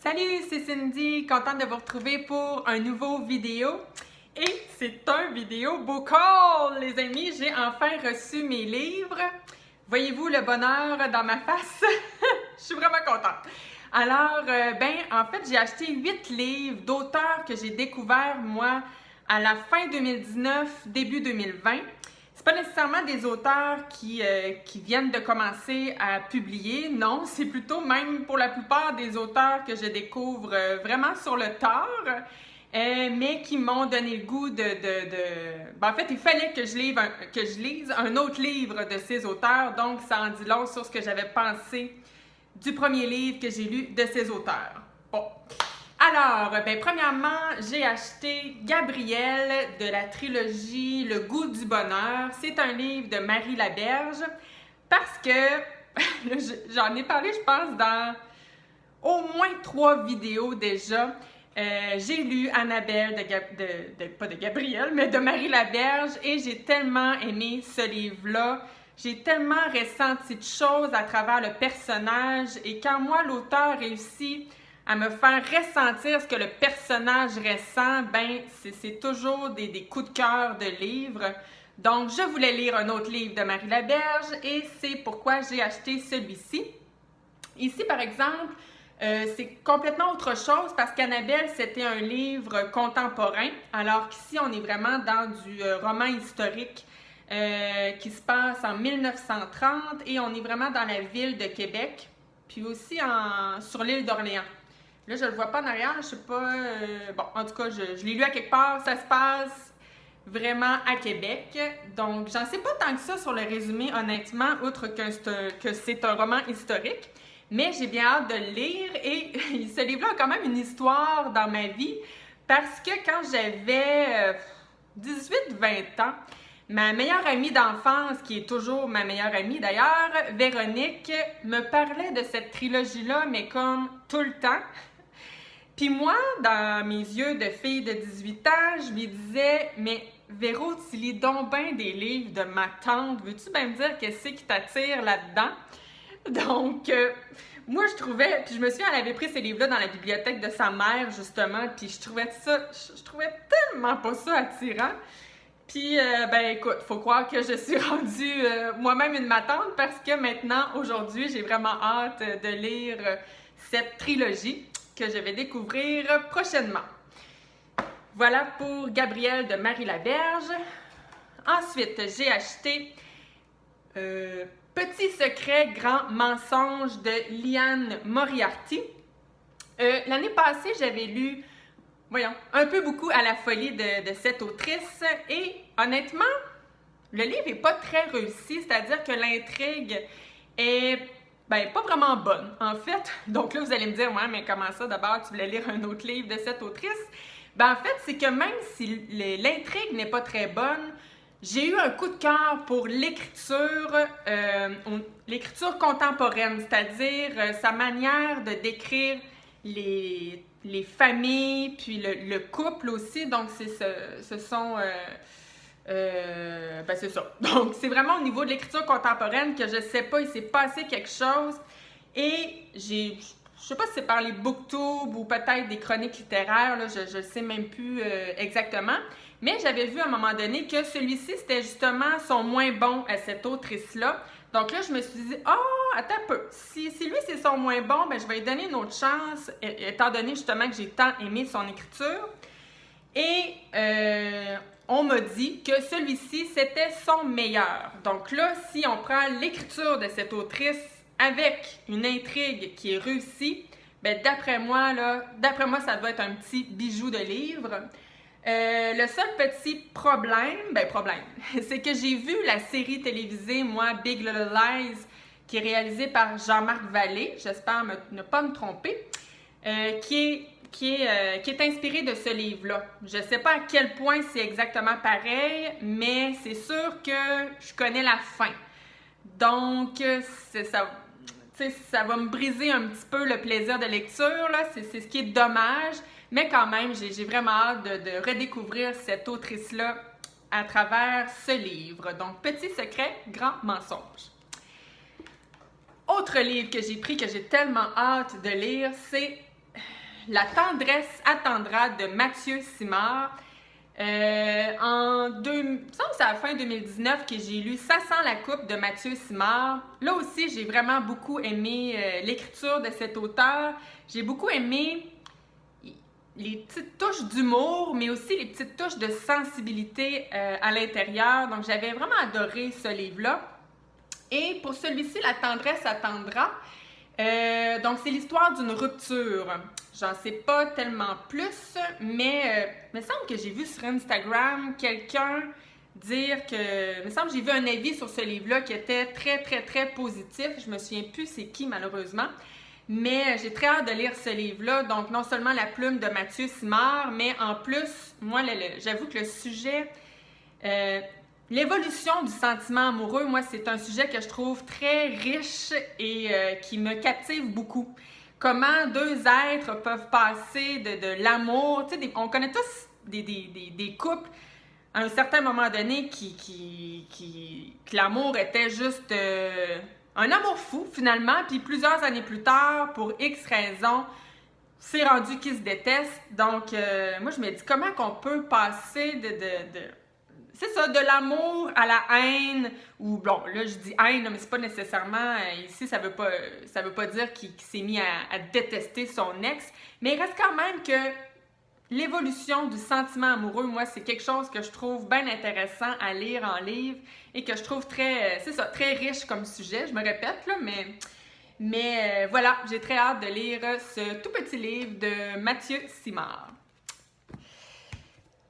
Salut, c'est Cindy, contente de vous retrouver pour un nouveau vidéo. Et c'est un vidéo book haul, les amis. J'ai enfin reçu mes livres. Voyez-vous le bonheur dans ma face? Je suis vraiment contente. Alors, en fait, j'ai acheté 8 livres d'auteurs que j'ai découverts, moi, à la fin 2019, début 2020. C'est pas nécessairement des auteurs qui viennent de commencer à publier, non, c'est plutôt même pour la plupart des auteurs que je découvre vraiment sur le tard, mais qui m'ont donné le goût en fait, il fallait que je lise un autre livre de ces auteurs, donc ça en dit long sur ce que j'avais pensé du premier livre que j'ai lu de ces auteurs. Bon. Alors, premièrement, j'ai acheté Gabrielle de la trilogie Le goût du bonheur. C'est un livre de Marie Laberge parce que, j'en ai parlé, je pense, dans au moins 3 vidéos déjà. J'ai lu Annabelle pas de Gabrielle, mais de Marie Laberge et j'ai tellement aimé ce livre-là. J'ai tellement ressenti de choses à travers le personnage et quand moi, l'auteur réussit à me faire ressentir ce que le personnage ressent, c'est toujours des coups de cœur de livres. Donc, je voulais lire un autre livre de Marie Laberge et c'est pourquoi j'ai acheté celui-ci. Ici, par exemple, c'est complètement autre chose parce qu'Annabelle, c'était un livre contemporain, alors qu'ici, on est vraiment dans du roman historique qui se passe en 1930 et on est vraiment dans la ville de Québec, puis aussi sur l'île d'Orléans. Là, je le vois pas en arrière, je sais pas... bon, en tout cas, je l'ai lu à quelque part, ça se passe vraiment à Québec. Donc, j'en sais pas tant que ça sur le résumé, honnêtement, outre que c'est un roman historique. Mais j'ai bien hâte de le lire et ce livre-là a quand même une histoire dans ma vie parce que quand j'avais 18-20 ans, ma meilleure amie d'enfance, qui est toujours ma meilleure amie d'ailleurs, Véronique, me parlait de cette trilogie-là, mais comme tout le temps. Puis moi, dans mes yeux de fille de 18 ans, je lui disais « Mais Véro, tu lis donc bien des livres de ma tante, veux-tu bien me dire qu'est-ce qui t'attire là-dedans? » Donc, moi, je trouvais, puis je me souviens, elle avait pris ces livres-là dans la bibliothèque de sa mère, justement, puis je trouvais tellement pas ça attirant. Puis, écoute, faut croire que je suis rendue moi-même une matante parce que maintenant, aujourd'hui, j'ai vraiment hâte de lire cette trilogie que je vais découvrir prochainement. Voilà pour Gabrielle de Marie Laberge. Ensuite, j'ai acheté Petit secret, grand mensonge de Liane Moriarty. L'année passée, j'avais lu un peu beaucoup à la folie de cette autrice et honnêtement, le livre n'est pas très réussi, c'est-à-dire que l'intrigue est pas vraiment bonne, en fait. Donc là, vous allez me dire, ouais, mais comment ça, d'abord, tu voulais lire un autre livre de cette autrice? En fait, c'est que même si l'intrigue n'est pas très bonne, j'ai eu un coup de cœur pour l'écriture contemporaine, c'est-à-dire sa manière de décrire les familles, puis le couple aussi. Donc, c'est ça. Donc, c'est vraiment au niveau de l'écriture contemporaine que je sais pas, il s'est passé quelque chose. Et je sais pas si c'est par les booktubes ou peut-être des chroniques littéraires, là, je ne sais même plus exactement. Mais j'avais vu à un moment donné que celui-ci, c'était justement son moins bon à cette autrice-là. Donc là, je me suis dit, attends un peu. Si lui, c'est son moins bon, je vais lui donner une autre chance, étant donné justement que j'ai tant aimé son écriture. Et on m'a dit que celui-ci, c'était son meilleur. Donc là, si on prend l'écriture de cette autrice avec une intrigue qui est réussie, d'après moi, ça doit être un petit bijou de livre. Le seul petit problème, c'est que j'ai vu la série télévisée, moi, Big Little Lies, qui est réalisée par Jean-Marc Vallée, j'espère ne pas me tromper, qui est inspirée de ce livre-là. Je ne sais pas à quel point c'est exactement pareil, mais c'est sûr que je connais la fin. Donc, ça va me briser un petit peu le plaisir de lecture, là. C'est ce qui est dommage. Mais quand même, j'ai vraiment hâte de redécouvrir cette autrice-là à travers ce livre. Donc, Petit secret, grand mensonge. Autre livre que j'ai pris, que j'ai tellement hâte de lire, c'est La tendresse attendra de Mathieu Simard. Il me semble que c'est à la fin 2019 que j'ai lu Ça sent la coupe de Mathieu Simard. Là aussi, j'ai vraiment beaucoup aimé l'écriture de cet auteur. J'ai beaucoup aimé les petites touches d'humour, mais aussi les petites touches de sensibilité à l'intérieur. Donc, j'avais vraiment adoré ce livre-là. Et pour celui-ci, La tendresse attendra. Donc, c'est l'histoire d'une rupture. J'en sais pas tellement plus, mais il me semble que j'ai vu sur Instagram quelqu'un dire que... Il me semble que j'ai vu un avis sur ce livre-là qui était très, très, très positif. Je me souviens plus c'est qui, malheureusement. Mais j'ai très hâte de lire ce livre-là. Donc, non seulement la plume de Mathieu Simard, mais en plus, moi, j'avoue que le sujet... l'évolution du sentiment amoureux, moi, c'est un sujet que je trouve très riche et qui me captive beaucoup. Comment deux êtres peuvent passer de l'amour. Tu sais, on connaît tous des couples à un certain moment donné que l'amour était juste un amour fou, finalement. Puis plusieurs années plus tard, pour X raisons, c'est rendu qu'ils se détestent. Donc, moi, je me dis, comment qu'on peut passer c'est ça, de l'amour à la haine, ou bon, là je dis haine, mais c'est pas nécessairement, ici ça veut pas dire qu'il s'est mis à détester son ex, mais il reste quand même que l'évolution du sentiment amoureux, moi c'est quelque chose que je trouve bien intéressant à lire en livre, et que je trouve très, c'est ça, très riche comme sujet, je me répète là, mais voilà, j'ai très hâte de lire ce tout petit livre de Mathieu Simard.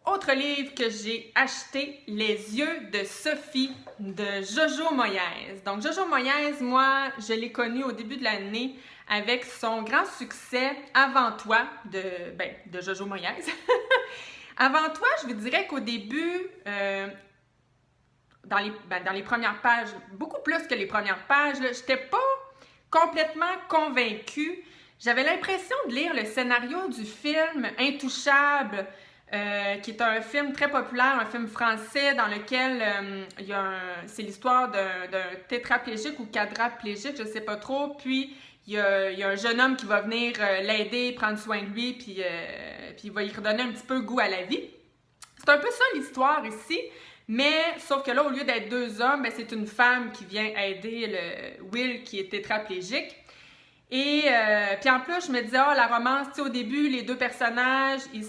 Autre livre que j'ai acheté, Les yeux de Sophie de Jojo Moyes. Donc Jojo Moyes, moi, je l'ai connu au début de l'année avec son grand succès Avant toi de Jojo Moyes. Avant toi, je vous dirais qu'au début, dans les premières pages, beaucoup plus que les premières pages, je n'étais pas complètement convaincue. J'avais l'impression de lire le scénario du film Intouchable, qui est un film très populaire, un film français dans lequel c'est l'histoire d'un tétraplégique ou quadraplégique, je ne sais pas trop, puis il y a un jeune homme qui va venir l'aider, prendre soin de lui, puis il va lui redonner un petit peu goût à la vie. C'est un peu ça l'histoire ici, mais sauf que là, au lieu d'être deux hommes, ben, c'est une femme qui vient aider le Will qui est tétraplégique. Et puis en plus, je me disais, la romance, tu sais, au début, les deux personnages, ils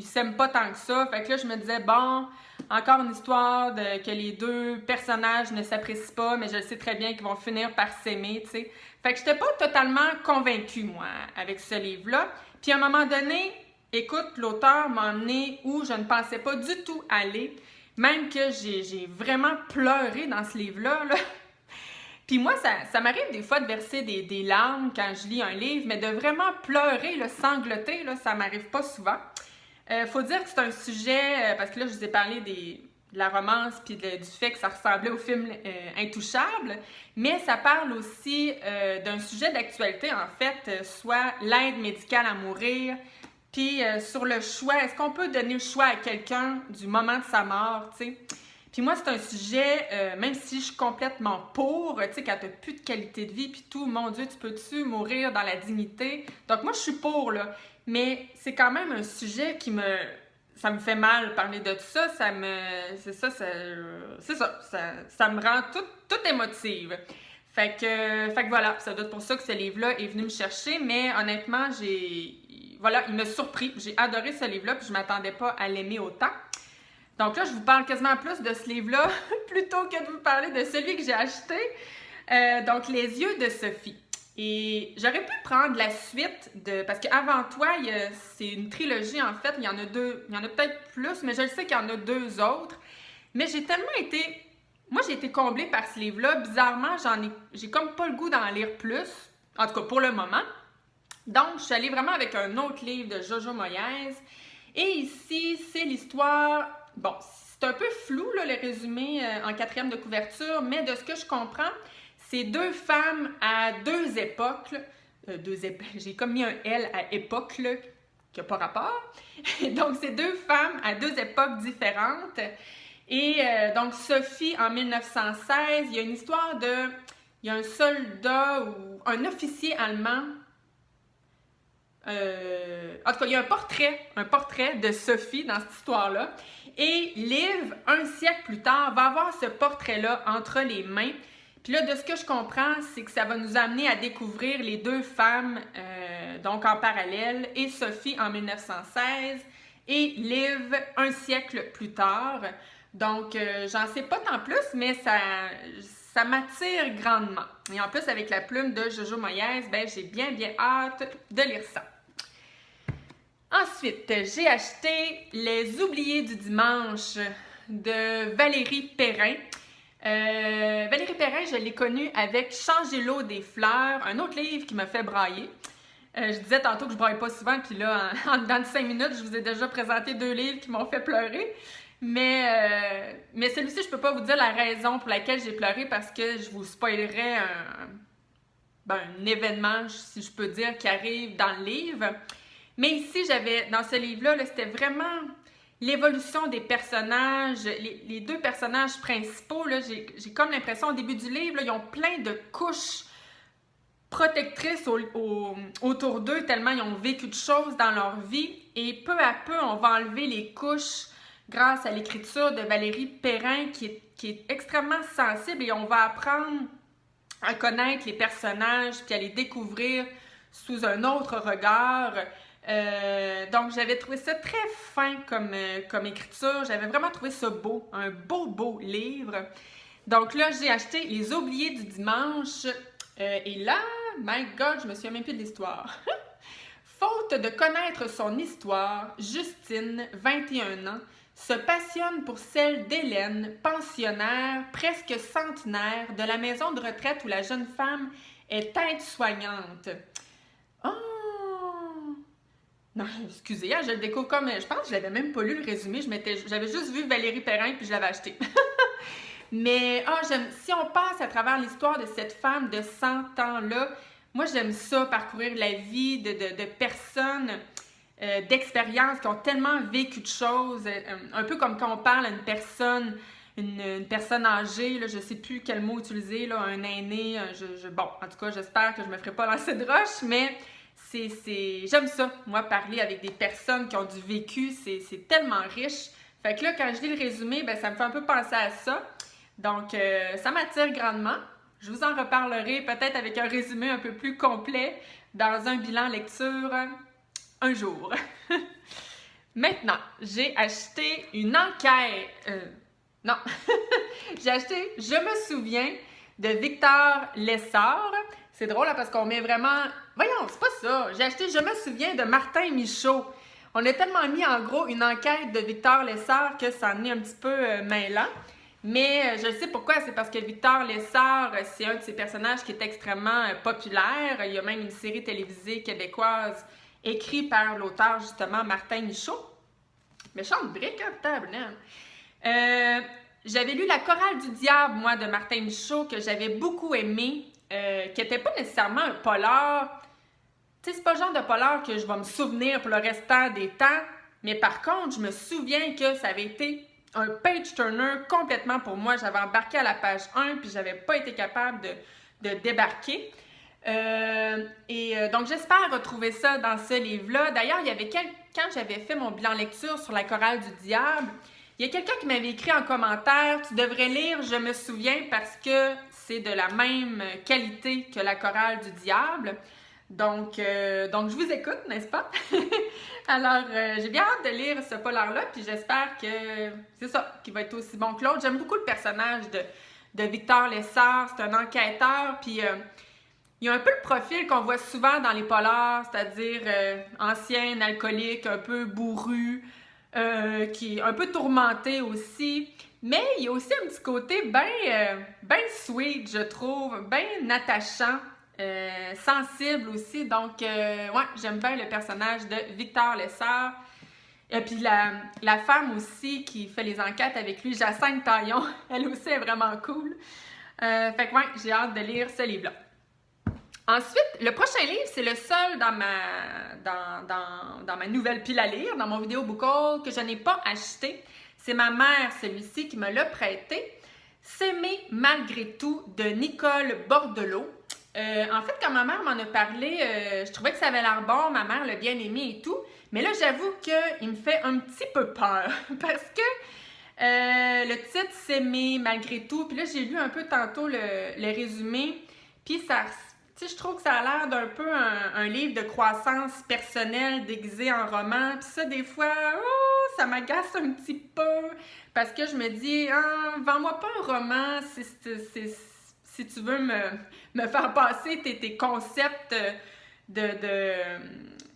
s'aiment pas tant que ça. Fait que là, je me disais, bon, encore une histoire que les deux personnages ne s'apprécient pas, mais je sais très bien qu'ils vont finir par s'aimer, tu sais. Fait que j'étais pas totalement convaincue, moi, avec ce livre-là. Puis à un moment donné, écoute, l'auteur m'a emmené où je ne pensais pas du tout aller. Même que j'ai vraiment pleuré dans ce livre-là, là. Puis moi, ça m'arrive des fois de verser des larmes quand je lis un livre, mais de vraiment pleurer, là, sangloter, là, ça m'arrive pas souvent. Faut dire que c'est un sujet, parce que là, je vous ai parlé de la romance puis du fait que ça ressemblait au film Intouchable, mais ça parle aussi d'un sujet d'actualité, en fait, soit l'aide médicale à mourir, puis sur le choix, est-ce qu'on peut donner le choix à quelqu'un du moment de sa mort, tu sais? Puis moi, c'est un sujet, même si je suis complètement pour, tu sais, quand t'as plus de qualité de vie, puis tout, mon Dieu, tu peux-tu mourir dans la dignité? Donc moi, je suis pour, là. Mais c'est quand même un sujet ça me fait mal parler de tout ça, ça me rend toute émotive. Fait que voilà, ça doit être pour ça que ce livre-là est venu me chercher, mais honnêtement, voilà, il m'a surpris. J'ai adoré ce livre-là, puis je m'attendais pas à l'aimer autant. Donc là, je vous parle quasiment plus de ce livre-là plutôt que de vous parler de celui que j'ai acheté. Donc, Les yeux de Sophie. Et j'aurais pu prendre la suite parce qu'Avant toi, c'est une trilogie en fait. Il y en a deux, il y en a peut-être plus, mais je le sais qu'il y en a deux autres. Mais j'ai été comblée par ce livre-là. Bizarrement, j'ai comme pas le goût d'en lire plus. En tout cas, pour le moment. Donc, je suis allée vraiment avec un autre livre de Jojo Moyes. Et ici, c'est l'histoire... Bon, c'est un peu flou, là, le résumé en 4e de couverture, mais de ce que je comprends, c'est deux femmes à deux époques. J'ai comme mis un L à époque, là, qui n'a pas rapport. Donc, c'est deux femmes à deux époques différentes. Et donc, Sophie, en 1916, il y a une histoire il y a un soldat ou un officier allemand, En tout cas, il y a un portrait de Sophie dans cette histoire-là. Et Liv, un siècle plus tard, va avoir ce portrait-là entre les mains. Puis là, de ce que je comprends, c'est que ça va nous amener à découvrir les deux femmes, donc en parallèle, et Sophie en 1916 et Liv un siècle plus tard. Donc, j'en sais pas tant plus, mais ça m'attire grandement. Et en plus, avec la plume de Jojo Moyes, ben, j'ai bien hâte de lire ça. Ensuite, j'ai acheté Les Oubliés du dimanche de Valérie Perrin. Valérie Perrin, je l'ai connue avec Changer l'eau des fleurs, un autre livre qui m'a fait brailler. Je disais tantôt que je braille pas souvent, puis là, en dedans de 5 minutes, je vous ai déjà présenté 2 livres qui m'ont fait pleurer. Mais celui-ci, je peux pas vous dire la raison pour laquelle j'ai pleuré parce que je vous spoilerais un événement, si je peux dire, qui arrive dans le livre. Mais ici, dans ce livre-là, c'était vraiment l'évolution des personnages, les deux personnages principaux. J'ai comme l'impression, au début du livre, là, ils ont plein de couches protectrices autour d'eux, tellement ils ont vécu de choses dans leur vie. Et peu à peu, on va enlever les couches grâce à l'écriture de Valérie Perrin, qui est extrêmement sensible, et on va apprendre à connaître les personnages, puis à les découvrir sous un autre regard. Donc, j'avais trouvé ça très fin comme écriture. J'avais vraiment trouvé ça beau, un beau livre. Donc là, j'ai acheté Les Oubliés du dimanche. Et là, my God, je me souviens même plus de l'histoire. Faute de connaître son histoire, Justine, 21 ans, se passionne pour celle d'Hélène, pensionnaire, presque centenaire, de la maison de retraite où la jeune femme est aide-soignante. Oh! Non, excusez, je le découvre comme... Je pense que je l'avais même pas lu le résumé. J'avais juste vu Valérie Perrin puis je l'avais acheté. Mais si on passe à travers l'histoire de cette femme de 100 ans-là, moi j'aime ça, parcourir la vie de personnes d'expériences qui ont tellement vécu de choses. Un peu comme quand on parle à une personne âgée, là, je ne sais plus quel mot utiliser, là, un aîné, bon, en tout cas, j'espère que je ne me ferai pas lancer de roche, mais j'aime ça, moi, parler avec des personnes qui ont du vécu, c'est tellement riche. Fait que là, quand je lis le résumé, ben, ça me fait un peu penser à ça. Donc, ça m'attire grandement. Je vous en reparlerai peut-être avec un résumé un peu plus complet dans un bilan lecture un jour. Maintenant, j'ai acheté une enquête... non, j'ai acheté « Je me souviens » de Victor Lessard. C'est drôle là, parce qu'on met vraiment... Voyons, c'est pas ça. J'ai acheté « Je me souviens » de Martin Michaud. On a tellement mis en gros une enquête de Victor Lessard que ça en est un petit peu mêlant. Mais je sais pourquoi, c'est parce que Victor Lessard, c'est un de ces personnages qui est extrêmement populaire. Il y a même une série télévisée québécoise écrite par l'auteur, justement, Martin Michaud. Méchante brique, hein, putain, j'avais lu La chorale du diable, moi, de Martin Michaud, que j'avais beaucoup aimé, qui n'était pas nécessairement un polar. Tu sais, c'est pas le genre de polar que je vais me souvenir pour le restant des temps, mais par contre, je me souviens que ça avait été un page-turner complètement pour moi. J'avais embarqué à la page 1, puis j'avais pas été capable de débarquer. Donc, j'espère retrouver ça dans ce livre-là. D'ailleurs, il y avait quand j'avais fait mon bilan lecture sur La chorale du diable, il y a quelqu'un qui m'avait écrit en commentaire « Tu devrais lire, je me souviens, parce que c'est de la même qualité que La chorale du diable. » Donc, je vous écoute, n'est-ce pas? Alors, j'ai bien hâte de lire ce polar-là, puis j'espère que c'est ça, qu'il va être aussi bon que l'autre. J'aime beaucoup le personnage de Victor Lessard, c'est un enquêteur, puis il y a un peu le profil qu'on voit souvent dans les polars, c'est-à-dire ancien, alcoolique, un peu bourru, qui est un peu tourmenté aussi. Mais il y a aussi un petit côté bien sweet, je trouve, bien attachant. Sensible aussi, donc ouais, j'aime bien le personnage de Victor Lessard. Et puis la femme aussi qui fait les enquêtes avec lui, Jacinthe Taillon, elle aussi est vraiment cool. Fait que ouais, j'ai hâte de lire ce livre-là. Ensuite, le prochain livre, c'est le seul dans ma nouvelle pile à lire, dans mon vidéo book haul, que je n'ai pas acheté. C'est ma mère, celui-ci, qui me l'a prêté. S'aimer malgré tout de Nicole Bordelot. En fait, quand ma mère m'en a parlé, je trouvais que ça avait l'air bon, ma mère l'a bien aimé et tout. Mais là, j'avoue qu'il me fait un petit peu peur parce que le titre, c'est Mais malgré tout. Puis là, j'ai lu un peu tantôt le résumé. Puis ça, tu sais, je trouve que ça a l'air d'un peu un livre de croissance personnelle déguisé en roman. Puis ça, des fois, oh, ça m'agace un petit peu. Parce que je me dis, ah, vends-moi pas un roman si tu veux me faire passer tes concepts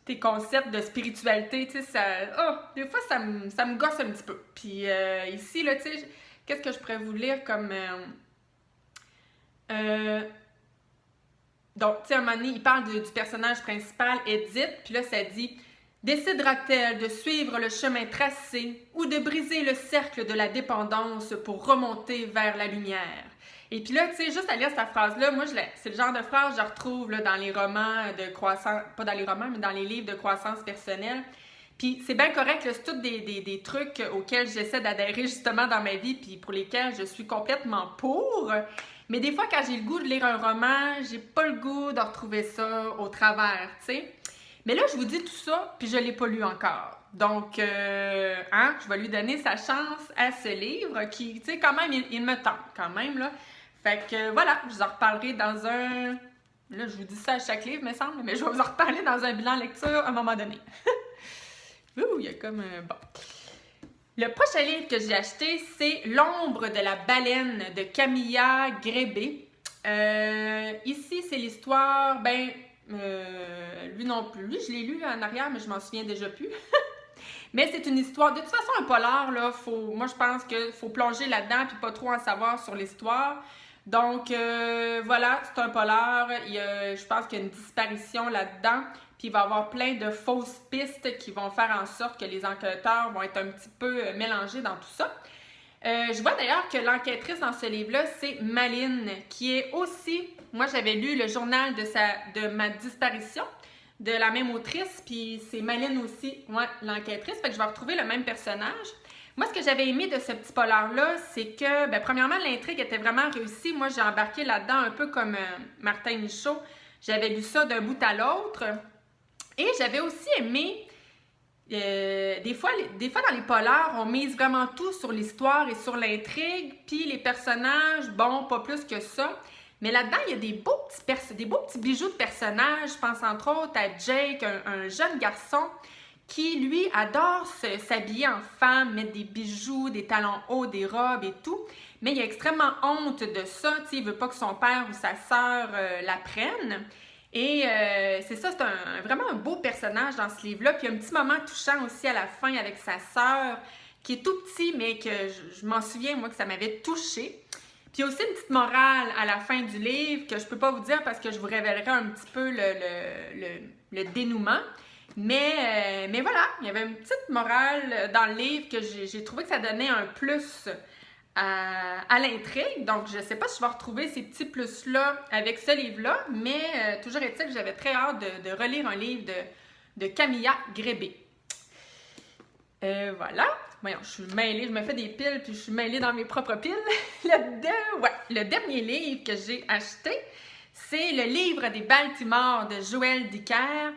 tes concepts de spiritualité, tu sais, des fois, ça me gosse un petit peu. Puis ici, là, tu sais, qu'est-ce que je pourrais vous lire comme... donc, tu sais, à un moment donné, il parle du personnage principal, Edith, puis là, ça dit « Décidera-t-elle de suivre le chemin tracé ou de briser le cercle de la dépendance pour remonter vers la lumière? » Et puis là, tu sais, juste à lire cette phrase-là, moi, c'est le genre de phrase que je retrouve là, dans les romans de croissance, pas dans les romans, mais dans les livres de croissance personnelle. Puis c'est bien correct, là, c'est tous des trucs auxquels j'essaie d'adhérer justement dans ma vie, puis pour lesquels je suis complètement pour. Mais des fois, quand j'ai le goût de lire un roman, j'ai pas le goût de retrouver ça au travers, tu sais. Mais là, je vous dis tout ça, puis je l'ai pas lu encore. Donc, je vais lui donner sa chance à ce livre qui, tu sais, quand même, il me tente quand même, là. Fait que voilà, je vous en reparlerai dans un... Là, je vous dis ça à chaque livre, me semble, mais je vais vous en reparler dans un bilan lecture à un moment donné. Ouh, il y a comme un... Bon. Le prochain livre que j'ai acheté, c'est L'ombre de la baleine de Camilla Grebe. Ici, c'est l'histoire, lui non plus. Lui, je l'ai lu en arrière, mais je m'en souviens déjà plus. Mais c'est une histoire, de toute façon, un polar, là, moi, je pense qu'il faut plonger là-dedans puis pas trop en savoir sur l'histoire. Donc, voilà, c'est un polar. Je pense qu'il y a une disparition là-dedans. Puis il va y avoir plein de fausses pistes qui vont faire en sorte que les enquêteurs vont être un petit peu mélangés dans tout ça. Je vois d'ailleurs que l'enquêtrice dans ce livre-là, c'est Maline, qui est aussi... Moi, j'avais lu le journal de ma disparition de la même autrice, puis c'est Maline aussi, ouais, l'enquêtrice. Fait que je vais retrouver le même personnage. Moi, ce que j'avais aimé de ce petit polar-là, c'est que, premièrement, l'intrigue était vraiment réussie. Moi, j'ai embarqué là-dedans un peu comme Martin Michaud. J'avais lu ça d'un bout à l'autre. Et j'avais aussi aimé, des fois dans les polars, on mise vraiment tout sur l'histoire et sur l'intrigue, puis les personnages, bon, pas plus que ça. Mais là-dedans, il y a des beaux petits bijoux de personnages. Je pense entre autres à Jake, un jeune garçon qui, lui, adore s'habiller en femme, mettre des bijoux, des talons hauts, des robes et tout. Mais il a extrêmement honte de ça. Il ne veut pas que son père ou sa sœur l'apprennent. Et c'est ça, c'est vraiment un beau personnage dans ce livre-là. Puis il y a un petit moment touchant aussi à la fin avec sa sœur, qui est tout petit, mais que je m'en souviens, moi, que ça m'avait touchée. Puis il y a aussi une petite morale à la fin du livre que je ne peux pas vous dire parce que je vous révélerai un petit peu le dénouement. Mais voilà, il y avait une petite morale dans le livre que j'ai trouvé que ça donnait un plus à l'intrigue. Donc, je ne sais pas si je vais retrouver ces petits plus-là avec ce livre-là, mais toujours est-il que j'avais très hâte de relire un livre de Camilla Grebe. Voilà. Voyons, je suis mêlée, je me fais des piles, puis je suis mêlée dans mes propres piles. Le dernier livre que j'ai acheté, c'est le livre des Baltimore de Joël Dicker.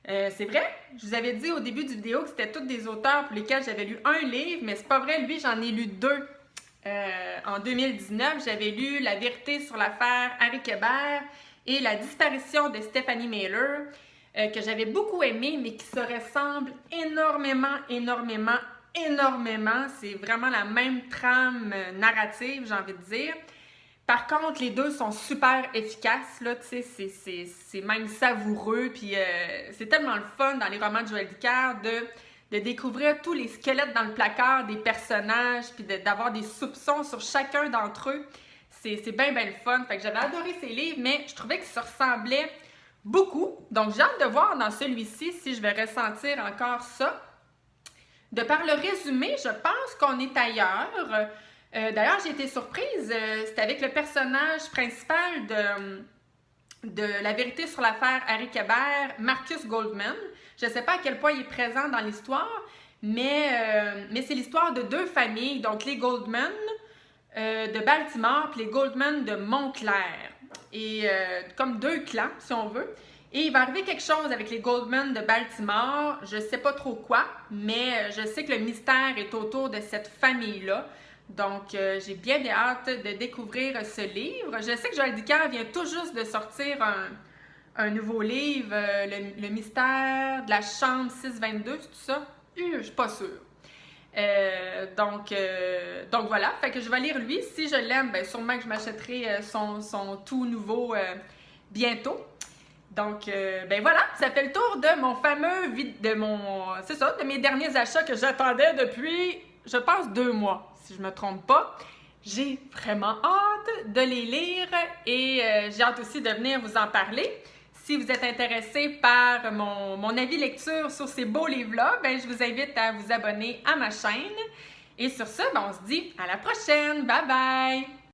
C'est vrai, je vous avais dit au début du vidéo que c'était tous des auteurs pour lesquels j'avais lu un livre, mais c'est pas vrai, lui, j'en ai lu deux. En 2019, j'avais lu La vérité sur l'affaire Harry Kébert et La disparition de Stephanie Mailer, que j'avais beaucoup aimé, mais qui se ressemblent énormément. C'est vraiment la même trame narrative, j'ai envie de dire. Par contre, les deux sont super efficaces, là, tu sais, c'est même savoureux, puis c'est tellement le fun dans les romans de Joël Dicker de découvrir tous les squelettes dans le placard des personnages, puis d'avoir des soupçons sur chacun d'entre eux. C'est bien le fun. Fait que j'avais adoré ces livres, mais je trouvais qu'ils se ressemblaient beaucoup. Donc, j'ai hâte de voir dans celui-ci si je vais ressentir encore ça. De par le résumé, je pense qu'on est ailleurs. D'ailleurs, j'ai été surprise. C'était avec le personnage principal de La vérité sur l'affaire Harry Kébert, Marcus Goldman. Je ne sais pas à quel point il est présent dans l'histoire, mais c'est l'histoire de deux familles, donc les Goldman de Baltimore et les Goldman de Montclair. et comme deux clans, si on veut. Et il va arriver quelque chose avec les Goldman de Baltimore. Je ne sais pas trop quoi, mais je sais que le mystère est autour de cette famille-là. Donc, j'ai bien hâte de découvrir ce livre. Je sais que Joël Dicker vient tout juste de sortir un nouveau livre, le mystère de la chambre 622, c'est tout ça? Je suis pas sûre. Donc voilà, fait que je vais lire lui. Si je l'aime, bien sûrement que je m'achèterai son tout nouveau bientôt. Donc, ben voilà, ça fait le tour de mon fameux, c'est ça, de mes derniers achats que j'attendais depuis, je pense, 2 mois, si je me trompe pas. J'ai vraiment hâte de les lire et j'ai hâte aussi de venir vous en parler. Si vous êtes intéressé par mon avis lecture sur ces beaux livres-là, ben je vous invite à vous abonner à ma chaîne. Et sur ce, ben on se dit à la prochaine. Bye bye!